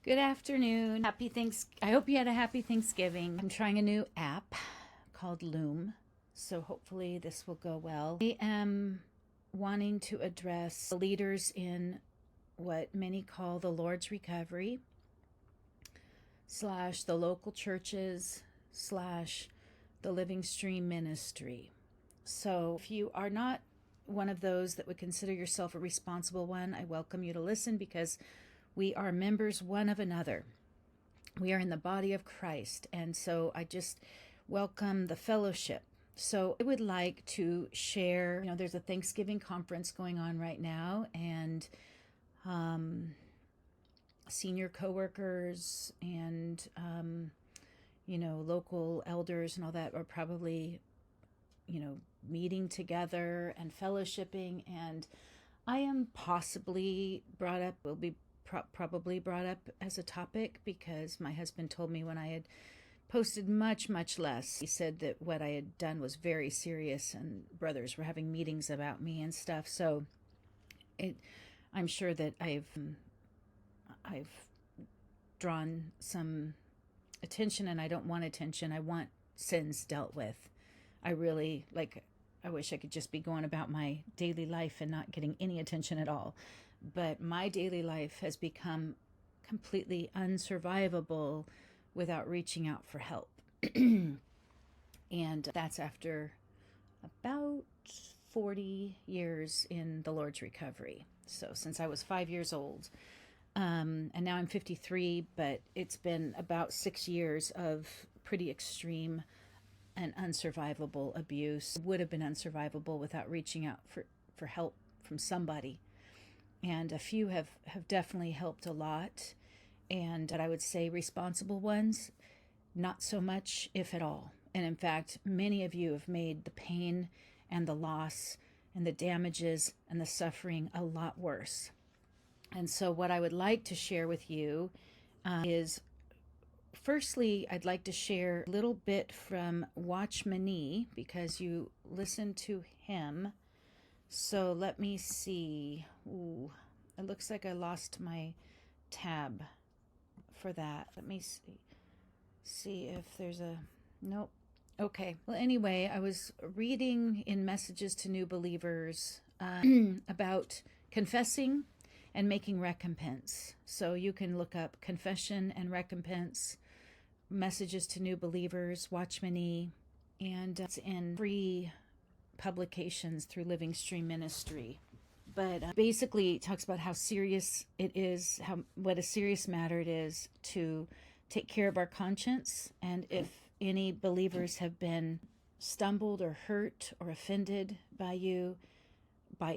Good afternoon. I hope you had a happy Thanksgiving. I'm trying a new app called Loom, so hopefully this will go well. I am wanting to address the leaders in what many call the Lord's Recovery / the local churches / the Living Stream Ministry. So if you are not one of those that would consider yourself a responsible one, I welcome you to listen, because we are members one of another. We are in the body of Christ. And so I just welcome the fellowship. So I would like to share, there's a Thanksgiving conference going on right now, and senior coworkers and, local elders and all that are probably, meeting together and fellowshipping. And I am possibly will be probably brought up as a topic, because my husband told me when I had posted much less, he said that what I had done was very serious and brothers were having meetings about me and stuff. So I'm sure that I've drawn some attention, and I don't want attention. I want sins dealt with. I wish I could just be going about my daily life and not getting any attention at all. But my daily life has become completely unsurvivable without reaching out for help. And that's after about 40 years in the Lord's recovery. So since I was 5 years old, and now I'm 53, but it's been about 6 years of pretty extreme and unsurvivable abuse. It would have been unsurvivable without reaching out for help from somebody. And a few have definitely helped a lot. And I would say responsible ones, not so much, if at all. And in fact, many of you have made the pain and the loss and the damages and the suffering a lot worse. And so what I would like to share with you is, firstly, I'd like to share a little bit from Watchman Nee, because you listen to him. So let me see. Ooh, it looks like I lost my tab for that. Let me see if there's nope. Okay. Well, anyway, I was reading in Messages to New Believers about confessing and making recompense. So you can look up confession and recompense, Messages to New Believers, Watchman Nee, and it's in free publications through Living Stream Ministry. But basically it talks about how serious it is, what a serious matter it is to take care of our conscience. And if any believers have been stumbled or hurt or offended by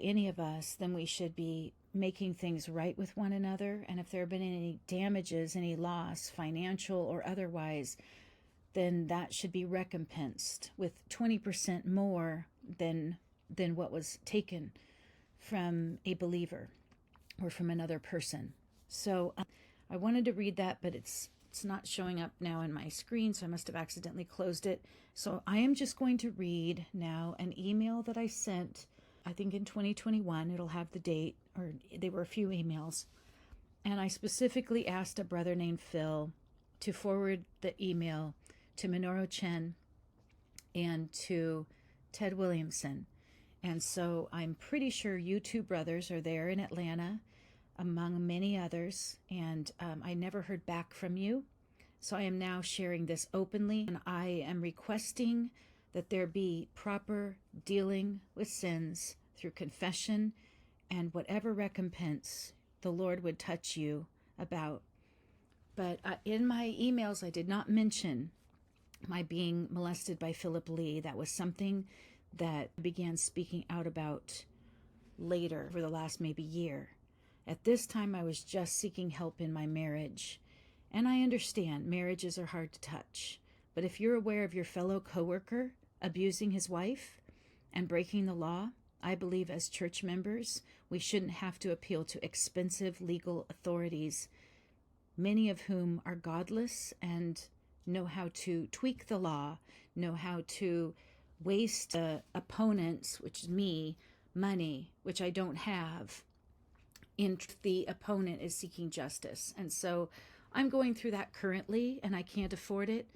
any of us, then we should be making things right with one another. And if there have been any damages, any loss, financial or otherwise, then that should be recompensed with 20% more than what was taken from a believer or from another person. So I wanted to read that, but it's not showing up now in my screen, so I must have accidentally closed it. So I am just going to read now an email that I sent, I think in 2021. It'll have the date, or they were a few emails. And I specifically asked a brother named Phil to forward the email to Minoru Chen and to Ted Williamson. And so I'm pretty sure you two brothers are there in Atlanta, among many others. And I never heard back from you. So I am now sharing this openly. And I am requesting that there be proper dealing with sins through confession and whatever recompense the Lord would touch you about. But in my emails, I did not mention my being molested by Philip Lee. That was something that I began speaking out about later, for the last maybe year. At this time, I was just seeking help in my marriage. And I understand marriages are hard to touch. But if you're aware of your fellow coworker abusing his wife and breaking the law, I believe as church members, we shouldn't have to appeal to expensive legal authorities, many of whom are godless and know how to tweak the law, know how to waste opponents, which is me, money, which I don't have, in the opponent is seeking justice. And so I'm going through that currently, and I can't afford it.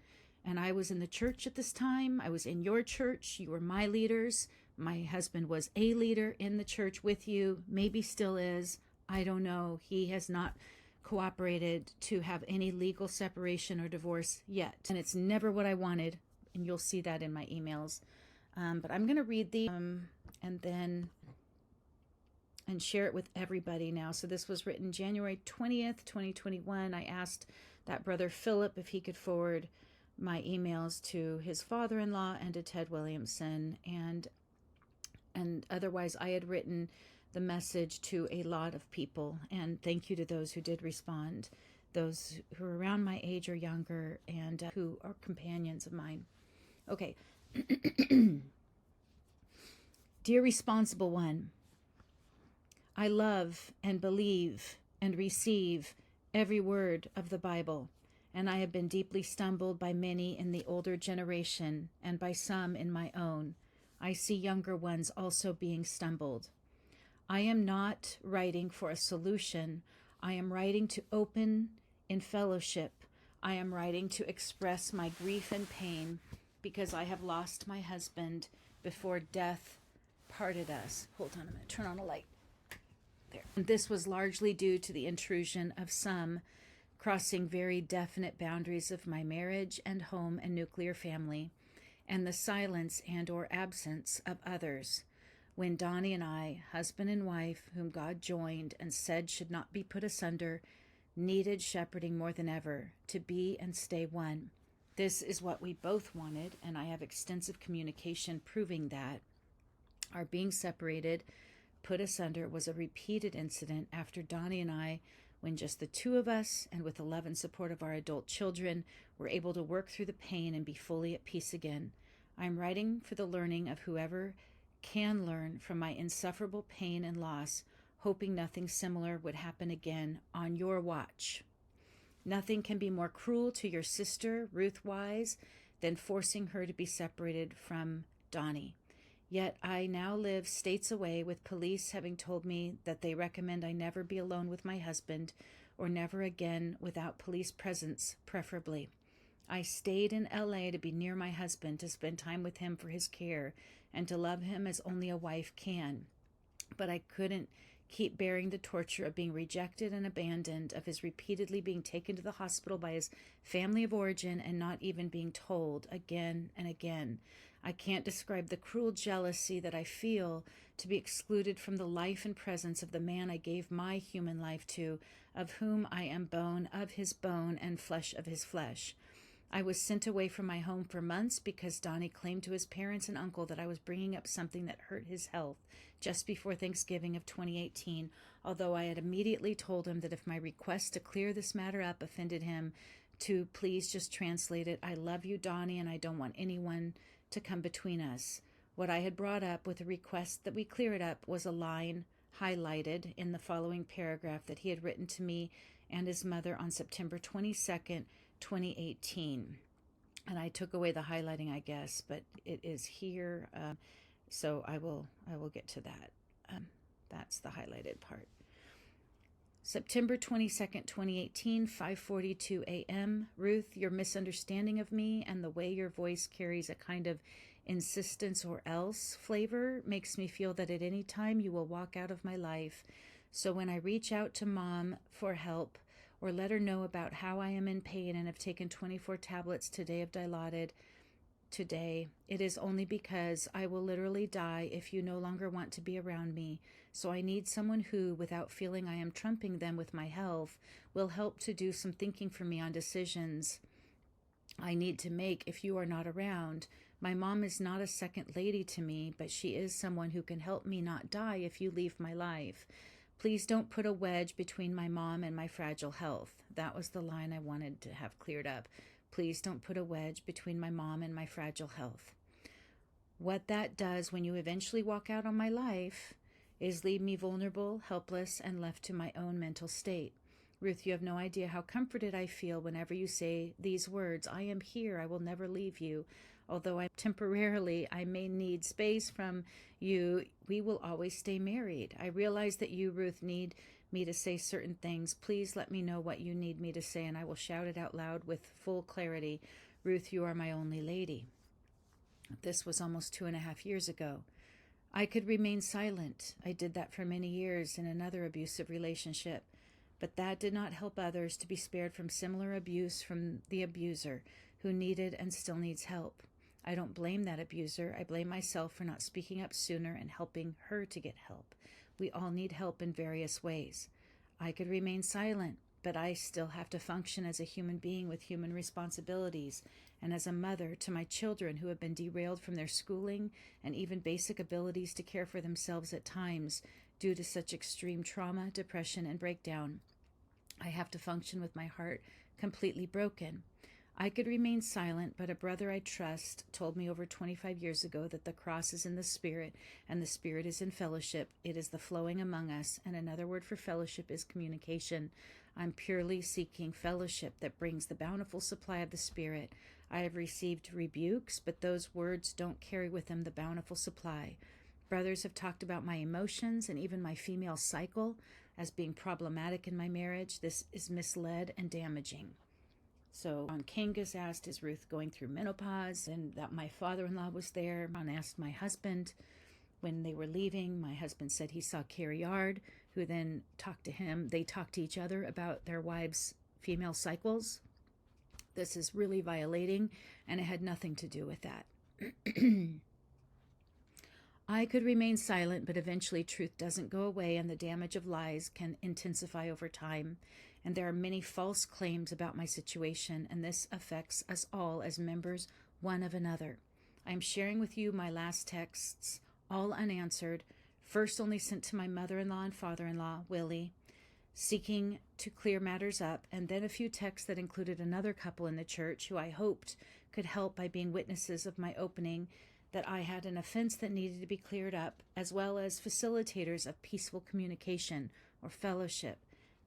And I was in the church at this time. I was in your church. You were my leaders. My husband was a leader in the church with you, maybe still is. I don't know. He has not cooperated to have any legal separation or divorce yet. And it's never what I wanted. And you'll see that in my emails. But I'm going to read the and share it with everybody now. So this was written January 20th, 2021. I asked that brother Philip if he could forward my emails to his father-in-law and to Ted Williamson. And otherwise, I had written the message to a lot of people. And thank you to those who did respond, those who are around my age or younger, and who are companions of mine. Okay. Dear Responsible One, I love and believe and receive every word of the Bible, and I have been deeply stumbled by many in the older generation and by some in my own. I see younger ones also being stumbled. I am not writing for a solution. I am writing to open in fellowship. I am writing to express my grief and pain because I have lost my husband before death parted us. Hold on a minute. Turn on a light. There. And this was largely due to the intrusion of some crossing very definite boundaries of my marriage and home and nuclear family, and the silence and or absence of others. When Donnie and I, husband and wife, whom God joined and said should not be put asunder, needed shepherding more than ever to be and stay one. This is what we both wanted, and I have extensive communication proving that. Our being separated, put asunder, was a repeated incident after Donnie and I, when just the two of us and with the love and support of our adult children, were able to work through the pain and be fully at peace again. I'm writing for the learning of whoever can learn from my insufferable pain and loss, hoping nothing similar would happen again on your watch. Nothing can be more cruel to your sister, Ruth Wise, than forcing her to be separated from Donnie. Yet I now live states away, with police having told me that they recommend I never be alone with my husband, or never again without police presence, preferably. I stayed in LA to be near my husband, to spend time with him for his care, and to love him as only a wife can. But I couldn't keep bearing the torture of being rejected and abandoned, of his repeatedly being taken to the hospital by his family of origin and not even being told again and again. I can't describe the cruel jealousy that I feel to be excluded from the life and presence of the man I gave my human life to, of whom I am bone of his bone and flesh of his flesh. I was sent away from my home for months because Donnie claimed to his parents and uncle that I was bringing up something that hurt his health just before Thanksgiving of 2018, although I had immediately told him that if my request to clear this matter up offended him, to please just translate it, I love you, Donnie, and I don't want anyone to come between us. What I had brought up with a request that we clear it up was a line highlighted in the following paragraph that he had written to me and his mother on September 22nd, 2018. And I took away the highlighting, I guess, but it is here. So I will get to that. That's the highlighted part. September 22nd, 2018, 5:42 a.m. Ruth, your misunderstanding of me and the way your voice carries a kind of insistence or else flavor makes me feel that at any time you will walk out of my life. So when I reach out to Mom for help or let her know about how I am in pain and have taken 24 tablets today of Dilaudid today, it is only because I will literally die if you no longer want to be around me. So I need someone who, without feeling I am trumping them with my health, will help to do some thinking for me on decisions I need to make if you are not around. My mom is not a second lady to me, but she is someone who can help me not die if you leave my life. Please don't put a wedge between my mom and my fragile health. That was the line I wanted to have cleared up. Please don't put a wedge between my mom and my fragile health. What that does when you eventually walk out on my life is leave me vulnerable, helpless, and left to my own mental state. Ruth, you have no idea how comforted I feel whenever you say these words. I am here. I will never leave you. Although I may need space from you, we will always stay married. I realize that you, Ruth, need me to say certain things. Please let me know what you need me to say, and I will shout it out loud with full clarity. Ruth, you are my only lady. This was almost 2.5 years ago. I could remain silent. I did that for many years in another abusive relationship, but that did not help others to be spared from similar abuse from the abuser, who needed and still needs help. I don't blame that abuser. I blame myself for not speaking up sooner and helping her to get help. We all need help in various ways. I could remain silent, but I still have to function as a human being with human responsibilities and as a mother to my children who have been derailed from their schooling and even basic abilities to care for themselves at times due to such extreme trauma, depression, and breakdown. I have to function with my heart completely broken. I could remain silent, but a brother I trust told me over 25 years ago that the cross is in the Spirit, and the Spirit is in fellowship. It is the flowing among us, and another word for fellowship is communication. I'm purely seeking fellowship that brings the bountiful supply of the Spirit. I have received rebukes, but those words don't carry with them the bountiful supply. Brothers have talked about my emotions and even my female cycle as being problematic in my marriage. This is misled and damaging. So Ron Kangas asked, is Ruth going through menopause? And that my father-in-law was there. Ron asked my husband when they were leaving. My husband said he saw Carrie Yard, who then talked to him. They talked to each other about their wives' female cycles. This is really violating, and it had nothing to do with that. I could remain silent, but eventually truth doesn't go away, and the damage of lies can intensify over time. And there are many false claims about my situation, and this affects us all as members one of another. I am sharing with you my last texts, all unanswered, first only sent to my mother-in-law and father-in-law, Willie, seeking to clear matters up, and then a few texts that included another couple in the church who I hoped could help by being witnesses of my opening, that I had an offense that needed to be cleared up, as well as facilitators of peaceful communication or fellowship.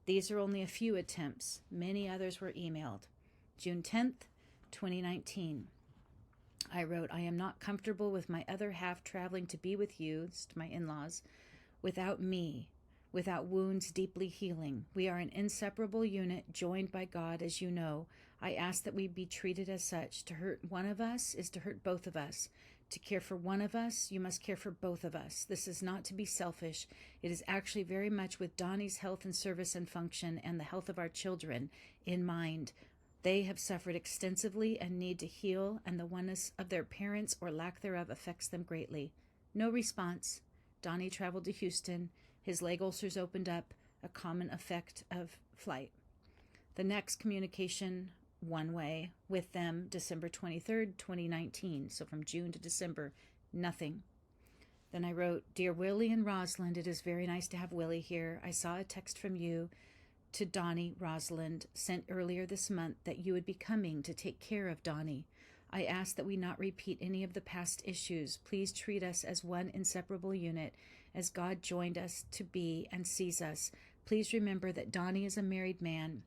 These are only a few attempts. Many others were emailed. June 10th, 2019. I wrote, I am not comfortable with my other half traveling to be with you, this to my in-laws, without me, without wounds deeply healing. We are an inseparable unit joined by God, as you know. I ask that we be treated as such. To hurt one of us is to hurt both of us. To care for one of us, you must care for both of us. This is not to be selfish. It is actually very much with Donnie's health and service and function and the health of our children in mind. They have suffered extensively and need to heal, and the oneness of their parents or lack thereof affects them greatly. No response. Donnie traveled to Houston. His leg ulcers opened up, a common effect of flight. The next communication one way with them, December 23rd, 2019. So from June to December, nothing. Then I wrote, Dear Willie and Rosalind, it is very nice to have Willie here. I saw a text from you to Donnie, Rosalind, sent earlier this month that you would be coming to take care of Donnie. I ask that we not repeat any of the past issues. Please treat us as one inseparable unit, as God joined us to be and sees us. Please remember that Donnie is a married man.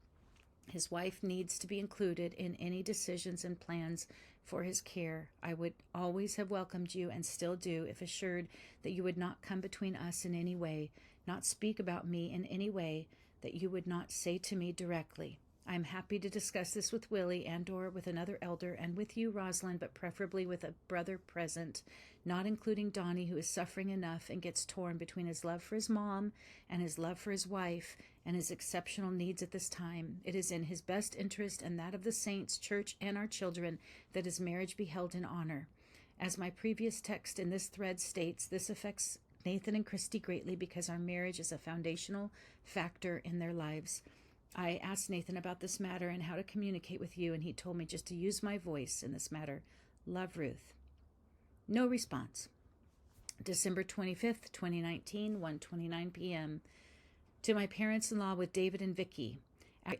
His wife needs to be included in any decisions and plans for his care. I would always have welcomed you and still do if assured that you would not come between us in any way, not speak about me in any way that you would not say to me directly. I am happy to discuss this with Willie and or with another elder and with you, Rosalind, but preferably with a brother present, not including Donnie, who is suffering enough and gets torn between his love for his mom and his love for his wife and his exceptional needs at this time. It is in his best interest and that of the saints, church, and our children that his marriage be held in honor. As my previous text in this thread states, this affects Nathan and Christy greatly because our marriage is a foundational factor in their lives. I asked Nathan about this matter and how to communicate with you, and he told me just to use my voice in this matter. Love, Ruth. No response. December 25th, 2019, 1:29 p.m. To my parents-in-law with David and Vicky.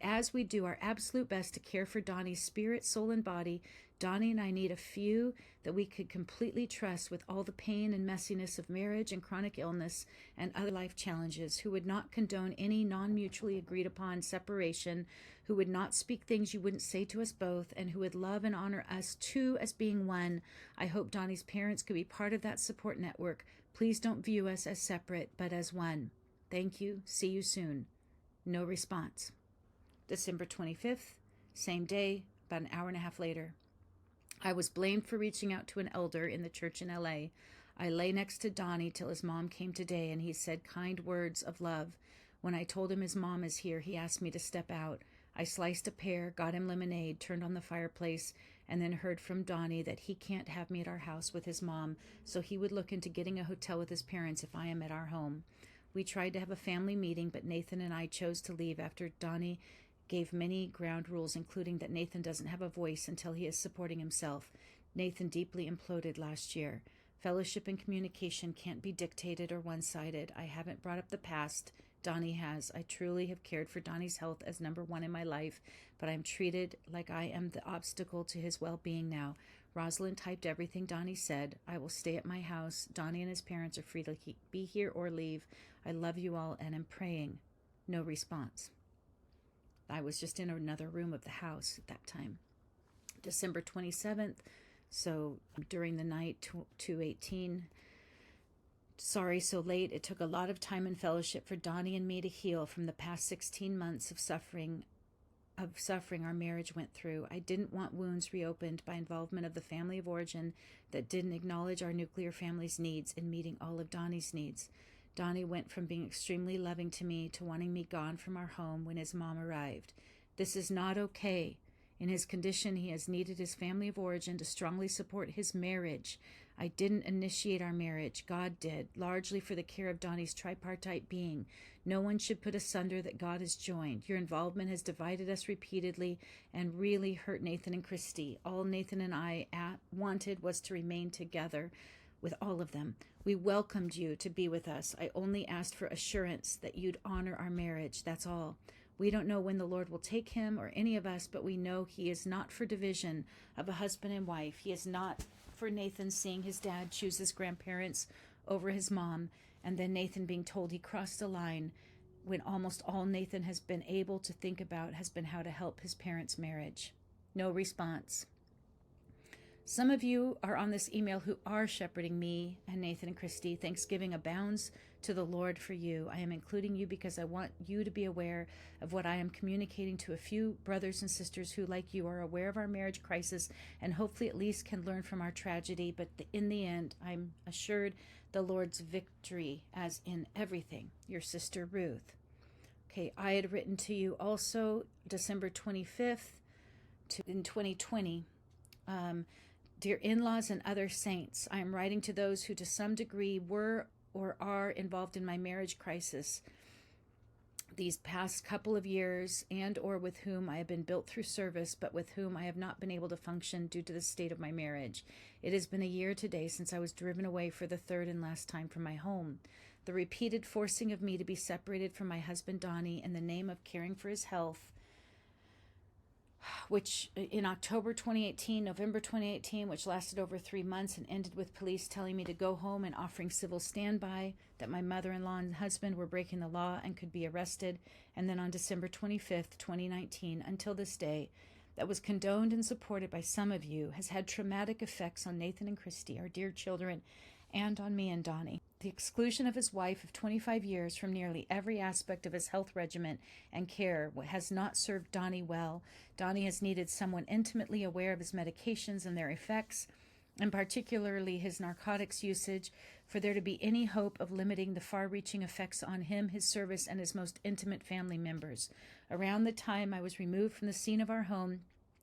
As we do our absolute best to care for Donnie's spirit, soul, and body, Donnie and I need a few that we could completely trust with all the pain and messiness of marriage and chronic illness and other life challenges, who would not condone any non-mutually agreed upon separation, who would not speak things you wouldn't say to us both, and who would love and honor us two as being one. I hope Donnie's parents could be part of that support network. Please don't view us as separate, but as one. Thank you. See you soon. No response. December 25th, same day, about an hour and a half later. I was blamed for reaching out to an elder in the church in LA. I lay next to Donnie till his mom came today, and he said kind words of love. When I told him his mom is here, he asked me to step out. I sliced a pear, got him lemonade, turned on the fireplace, and then heard from Donnie that he can't have me at our house with his mom, so he would look into getting a hotel with his parents if I am at our home. We tried to have a family meeting, but Nathan and I chose to leave after Donnie gave many ground rules, including that Nathan doesn't have a voice until he is supporting himself. Nathan deeply imploded last year. Fellowship and communication can't be dictated or one-sided. I haven't brought up the past. Donnie has. I truly have cared for Donnie's health as number one in my life, but I'm treated like I am the obstacle to his well-being now. Rosalind typed everything Donnie said. I will stay at my house. Donnie and his parents are free to be here or leave. I love you all and am praying. No response. I was just in another room of the house at that time. December 27th, so during the night, 2:18. Sorry, so late. It took a lot of time and fellowship for Donnie and me to heal from the past 16 months of suffering our marriage went through. I didn't want wounds reopened by involvement of the family of origin that didn't acknowledge our nuclear family's needs in meeting all of Donnie's needs. Donnie went from being extremely loving to me to wanting me gone from our home when his mom arrived. This is not okay. In his condition, he has needed his family of origin to strongly support his marriage. I didn't initiate our marriage. God did, largely for the care of Donnie's tripartite being. No one should put asunder that God has joined. Your involvement has divided us repeatedly and really hurt Nathan and Christy. All Nathan and I wanted was to remain together with all of them. We welcomed you to be with us. I only asked for assurance that you'd honor our marriage. That's all. We don't know when the Lord will take him or any of us, but we know he is not for division of a husband and wife. He is not for Nathan seeing his dad choose his grandparents over his mom, and then Nathan being told he crossed a line when almost all Nathan has been able to think about has been how to help his parents' marriage. No response. Some of you are on this email who are shepherding me and Nathan and Christy. Thanksgiving abounds to the Lord for you. I am including you because I want you to be aware of what I am communicating to a few brothers and sisters who, like you, are aware of our marriage crisis and hopefully at least can learn from our tragedy. But in the end, I'm assured the Lord's victory, as in everything. Your sister Ruth. Okay, I had written to you also December 25th in 2020. Dear in-laws and other saints, I am writing to those who to some degree were or are involved in my marriage crisis these past couple of years, and or with whom I have been built through service, but with whom I have not been able to function due to the state of my marriage. It has been a year today since I was driven away for the third and last time from my home. The repeated forcing of me to be separated from my husband Donnie in the name of caring for his health, which in October 2018, November 2018, which lasted over 3 months and ended with police telling me to go home and offering civil standby, that my mother-in-law and husband were breaking the law and could be arrested, and then on December 25th, 2019, until this day, that was condoned and supported by some of you, has had traumatic effects on Nathan and Christy, our dear children, and on me and Donnie. The exclusion of his wife of 25 years from nearly every aspect of his health regimen and care has not served Donnie well. Donnie has needed someone intimately aware of his medications and their effects, and particularly his narcotics usage, for there to be any hope of limiting the far-reaching effects on him, his service, and his most intimate family members. Around the time I was removed from the scene of our home,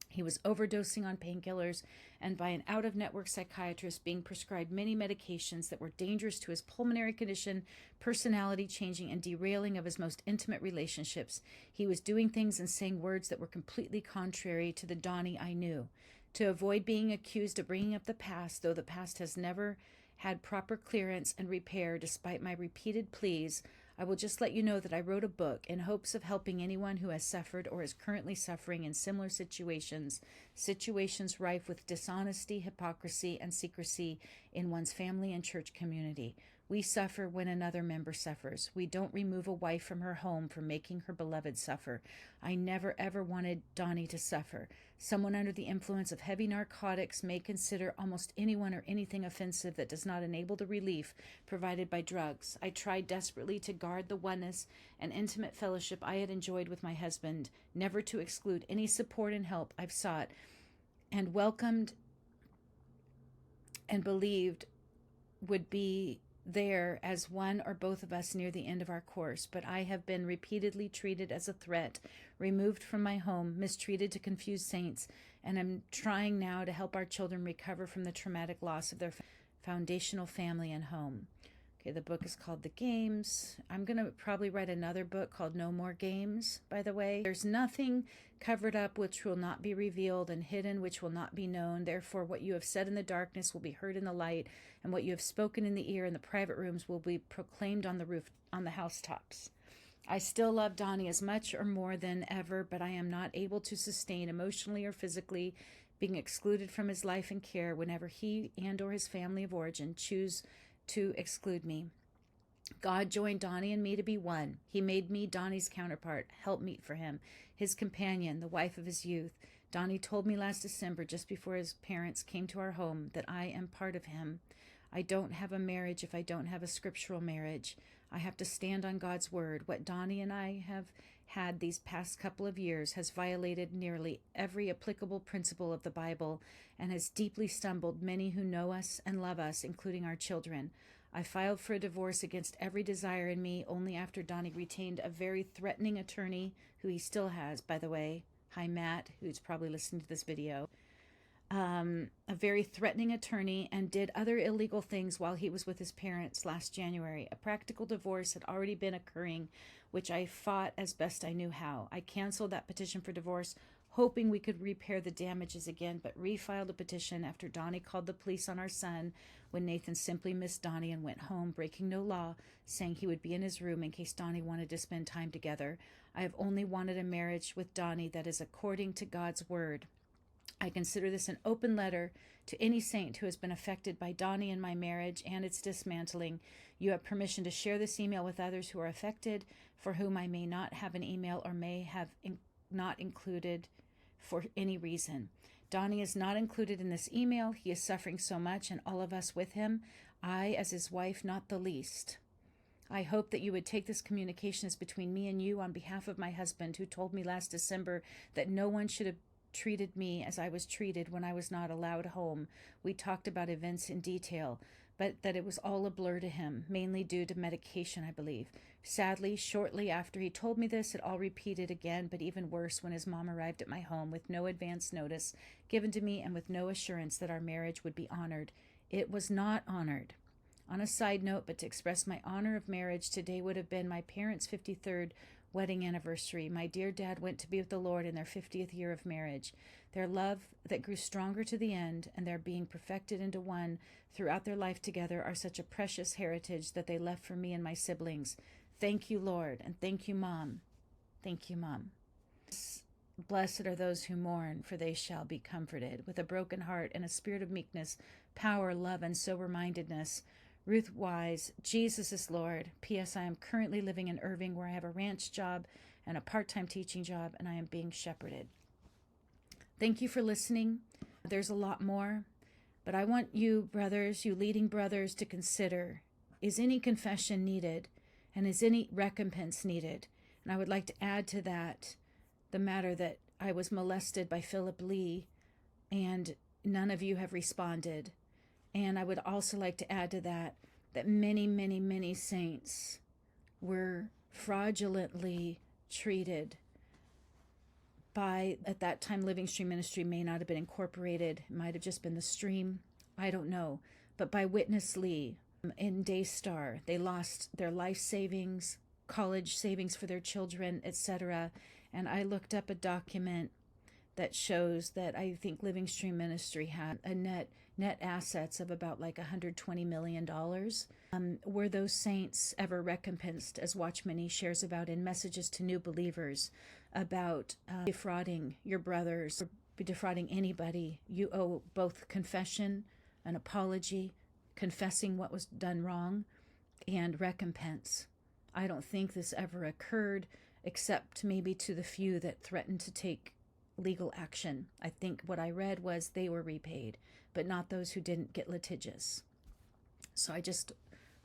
he was overdosing on painkillers and by an out-of-network psychiatrist being prescribed many medications that were dangerous to his pulmonary condition, personality changing, and derailing of his most intimate relationships. He was doing things and saying words that were completely contrary to the Donnie I knew. To avoid being accused of bringing up the past, though the past has never had proper clearance and repair despite my repeated pleas, I will just let you know that I wrote a book in hopes of helping anyone who has suffered or is currently suffering in similar situations rife with dishonesty, hypocrisy, and secrecy in one's family and church community. We suffer when another member suffers. We don't remove a wife from her home for making her beloved suffer. I never ever wanted Donnie to suffer. Someone under the influence of heavy narcotics may consider almost anyone or anything offensive that does not enable the relief provided by drugs. I tried desperately to guard the oneness and intimate fellowship I had enjoyed with my husband, never to exclude any support and help I've sought and welcomed and believed would be there as one or both of us near the end of our course. But I have been repeatedly treated as a threat, removed from my home, mistreated to confuse saints, and I'm trying now to help our children recover from the traumatic loss of their foundational family and home. Okay, the book is called The Games. I'm going to probably write another book called No More Games, by the way. There's nothing covered up which will not be revealed, and hidden which will not be known. Therefore, what you have said in the darkness will be heard in the light, and what you have spoken in the ear in the private rooms will be proclaimed on the roof, on the housetops. I still love Donnie as much or more than ever, but I am not able to sustain emotionally or physically being excluded from his life and care whenever he and or his family of origin choose to exclude me. God joined Donnie and me to be one. He made me Donnie's counterpart, helpmeet for him, his companion, the wife of his youth. Donnie told me last December, just before his parents came to our home, that I am part of him. I don't have a marriage if I don't have a scriptural marriage. I have to stand on God's word. What Donnie and I have had these past couple of years has violated nearly every applicable principle of the Bible and has deeply stumbled many who know us and love us, including our children. I filed for a divorce against every desire in me only after Donnie retained a very threatening attorney, who he still has, by the way. Hi, Matt, who's probably listening to this video. A very threatening attorney, and did other illegal things while he was with his parents last January. A practical divorce had already been occurring, which I fought as best I knew how. I canceled that petition for divorce, hoping we could repair the damages again, but refiled a petition after Donnie called the police on our son when Nathan simply missed Donnie and went home, breaking no law, saying he would be in his room in case Donnie wanted to spend time together. I have only wanted a marriage with Donnie that is according to God's word. I consider this an open letter to any saint who has been affected by Donnie and my marriage and its dismantling. You have permission to share this email with others who are affected, for whom I may not have an email or may have not included for any reason. Donnie is not included in this email. He is suffering so much, and all of us with him. I, as his wife, not the least. I hope that you would take this communication as between me and you on behalf of my husband, who told me last December that no one should have treated me as I was treated when I was not allowed home. We talked about events in detail, but that it was all a blur to him, mainly due to medication, I believe. Sadly, shortly after he told me this, it all repeated again, but even worse when his mom arrived at my home with no advance notice given to me and with no assurance that our marriage would be honored. It was not honored. On a side note, but to express my honor of marriage, today would have been my parents' 53rd wedding anniversary. My dear dad went to be with the Lord in their 50th year of marriage. Their love that grew stronger to the end, and their being perfected into one throughout their life together, are such a precious heritage that they left for me and my siblings. Thank you, Lord, and thank you, Mom. Thank you, Mom. Blessed are those who mourn, for they shall be comforted. With a broken heart and a spirit of meekness, power, love, and sober-mindedness, Ruth Wise. Jesus is Lord. P.S. I am currently living in Irving, where I have a ranch job and a part-time teaching job, and I am being shepherded. Thank you for listening. There's a lot more, but I want you brothers, you leading brothers, to consider, is any confession needed, and is any recompense needed? And I would like to add to that the matter that I was molested by Philip Lee, and none of you have responded. And I would also like to add to that many, many, many saints were fraudulently treated by, at that time, Living Stream Ministry may not have been incorporated. It might have just been the stream. I don't know. But by Witness Lee in Daystar, they lost their life savings, college savings for their children, etc. And I looked up a document that shows that I think Living Stream Ministry had a net assets of about like $120 million. Were those saints ever recompensed, as Watchman Nee shares about in Messages to New Believers, about defrauding your brothers or defrauding anybody? You owe both confession, an apology, confessing what was done wrong, and recompense. I don't think this ever occurred, except maybe to the few that threatened to take legal action. I think what I read was they were repaid, but not those who didn't get litigious. So I just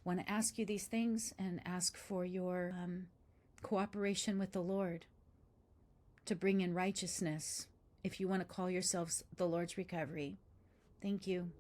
want to ask you these things and ask for your cooperation with the Lord to bring in righteousness if you want to call yourselves the Lord's recovery. Thank you.